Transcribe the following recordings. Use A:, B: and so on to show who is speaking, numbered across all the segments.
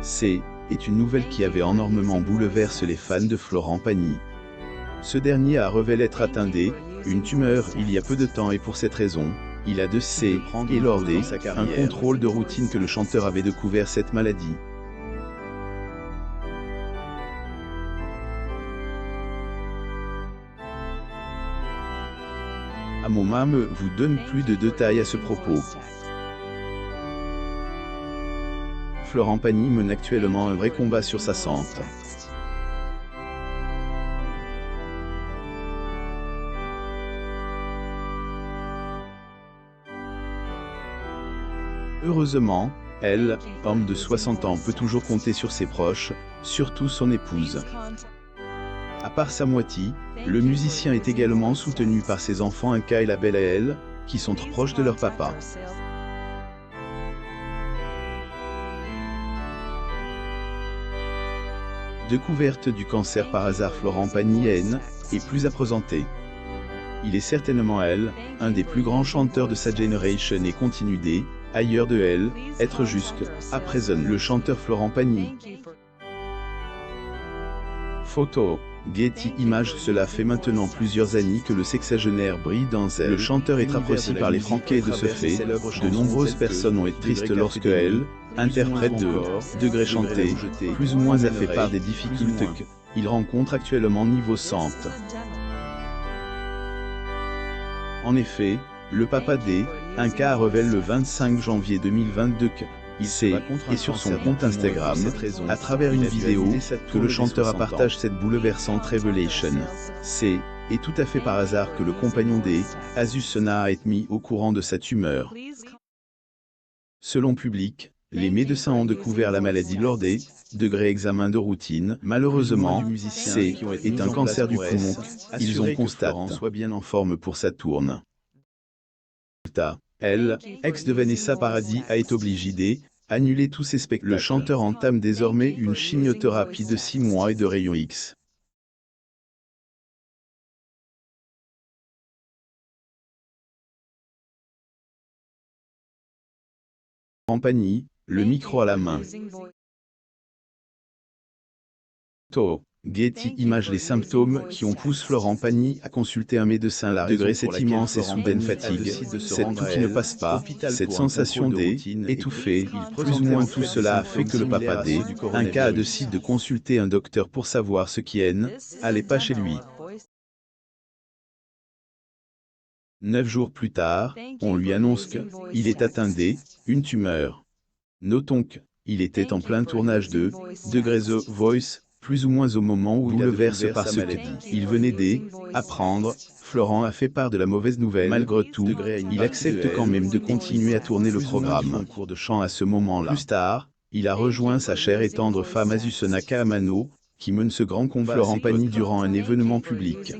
A: C'est est une nouvelle qui avait énormément bouleversé les fans de Florent Pagny. Ce dernier a révélé être atteint d'une tumeur il y a peu de temps et pour cette raison, il a décidé de prendre et lors un contrôle de routine que le chanteur avait découvert cette maladie. À mon mame vous donne plus de détails à ce propos. Florent Pagny mène actuellement un vrai combat sur sa santé. Heureusement, elle, homme de 60 ans, peut toujours compter sur ses proches, surtout son épouse. À part sa moitié, le musicien est également soutenu par ses enfants Inka et la belle elle, qui sont trop proches de leur papa. Découverte du cancer par hasard, Florent Pagny est plus à présenter. Il est certainement un des plus grands chanteurs de sa génération et continue ailleurs de être jusque à présent le chanteur Florent Pagny. Photo Getty Images. Cela fait maintenant plusieurs années que le sexagénaire brille dans le chanteur est apprécié par les Français. De ce fait, de nombreuses personnes ont été tristes lorsque interprète de degré chanté, plus ou moins a fait part des difficultés qu'il rencontre actuellement niveau santé. En effet, le papa Inka a révélé le 25 janvier 2022 qu'il s'est, et sur son compte Instagram, à travers une vidéo, que le chanteur a partagé cette bouleversante révélation. C'est tout à fait par hasard que le compagnon Azusona a été mis au courant de sa tumeur. Selon Public, les médecins ont découvert la maladie lors des examens de routine. Malheureusement, c'est un cancer du poumon. Ils ont constaté soit bien en forme pour sa tourne. Ex de Vanessa Paradis a été obligé d'annuler tous ses spectacles. Le chanteur entame désormais une chimiothérapie de 6 mois et de rayons X. Pagny, le micro à la main. Getty Images. Les symptômes qui ont poussé Florent Pagny à consulter un médecin. La degré cette immense et soudaine fatigue, cette toux qui ne passe pas, cette sensation d'étouffer, plus ou moins tout cela a fait que le papa Inka a décidé de consulter un docteur pour savoir ce qui allait pas chez lui. 9 jours plus tard, on lui annonce qu'il est atteint d'une tumeur. Notons qu'il était en plein tournage de The Voice, plus ou moins au moment où il le verse par ce qu'il venait d'apprendre. Florent a fait part de la mauvaise nouvelle. Malgré tout, il accepte quand même de continuer à tourner le programme. Concours de chant à ce moment-là. Plus tard, il a rejoint sa chère et tendre femme Azusona Kaamano, qui mène ce grand combat. Florent Pagny durant un événement public.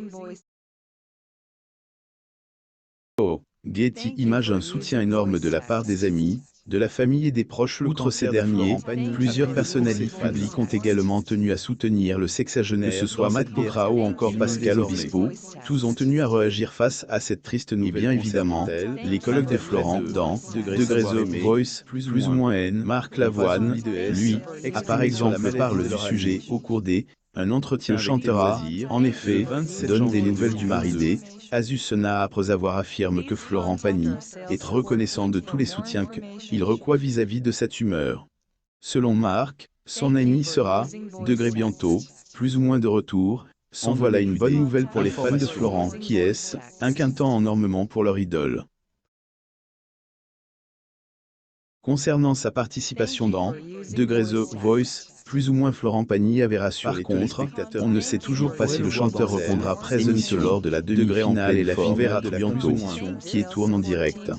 A: Getty Images. Un soutien énorme de la part des amis, de la famille et des proches. Outre ces derniers, plusieurs personnalités publiques ont également tenu à soutenir le sexagénaire, que ce soit Matt Pokora ou encore Pascal Obispo. Tous ont tenu à réagir face à cette triste nouvelle. Et bien évidemment, les collègues de Florent dans The Voice, plus ou moins Marc Lavoine, lui, a par exemple parlé du sujet au cours un entretien. Le chanteur a, en effet, donne des nouvelles du mari Azusona après avoir affirmé que Florent Pagny est reconnaissant de tous les soutiens qu'il reçoit vis-à-vis de sa tumeur. Selon Marc, son ami sera bientôt, plus ou moins de retour. En voilà une bonne nouvelle pour les fans de Florent qui inquiétant énormément pour leur idole. Concernant sa participation dans The Voice, plus ou moins Florent Pagny avait rassuré. Par contre, on ne sait toujours pas si le chanteur répondra présent lors de la demi-finale et la fin verra bientôt, qui tourne en direct.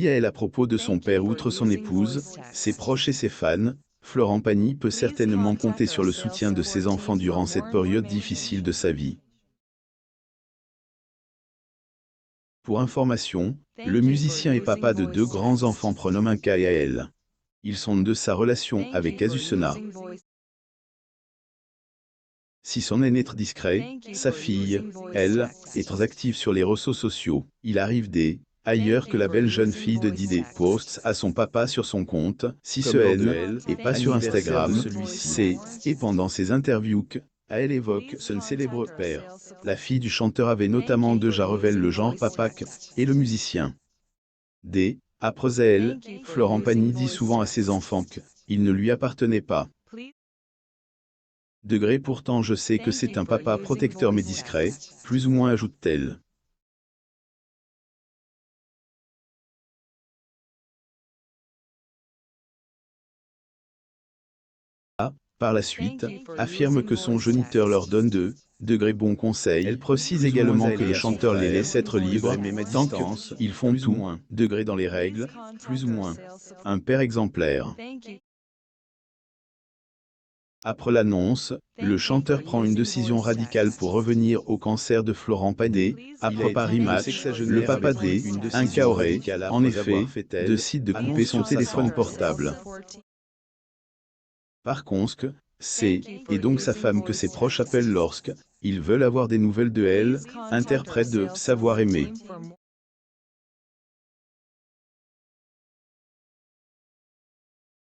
A: À propos de son père. Outre son épouse, ses proches et ses fans, Florent Pagny peut certainement compter sur le soutien de ses enfants durant cette période difficile de sa vie. Pour information, le musicien est papa de 2 grands enfants prénommés Inka et Ael. Ils sont de sa relation avec Azusona. Si son aîné est discret, sa fille, elle, est très active sur les réseaux sociaux. Il arrive ailleurs que la belle jeune fille de Didé poste à son papa sur son compte, si ce N, et pas sur Instagram, c'est, et pendant ses interviews que, elle évoque son célèbre père. La fille du chanteur avait notamment déjà révélé le genre papa que, et le musicien. D. Après elle, Florent Pagny dit souvent à ses enfants que, il ne lui appartenait pas. Degré pourtant je sais que c'est un papa protecteur mais discret, plus ou moins ajoute-t-elle. Par la suite, affirme que son géniteur leur donne de degrés bons conseils. Elle précise également que le chanteur les laisse être libres, tant qu'ils font tout, degrés dans les règles, plus ou moins. Un père exemplaire. Après l'annonce, le chanteur prend une décision radicale pour revenir au concert de Florent Pagny. Après Paris Match, le papa D, un Kaoré, en effet, décide de couper son téléphone portable. Par contre, c'est, et donc sa femme que ses proches appellent lorsque, ils veulent avoir des nouvelles de elle, interprète de Savoir aimer.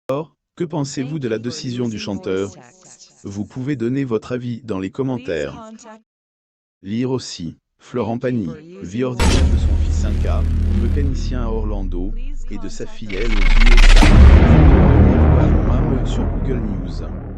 A: Alors, que pensez-vous de la décision du chanteur? Vous pouvez donner votre avis dans les commentaires. Lire aussi, Florent Pagny, vie ordinaire de son fils Inca, mécanicien à Orlando, et de sa fille elle aux USA. Sur Google News.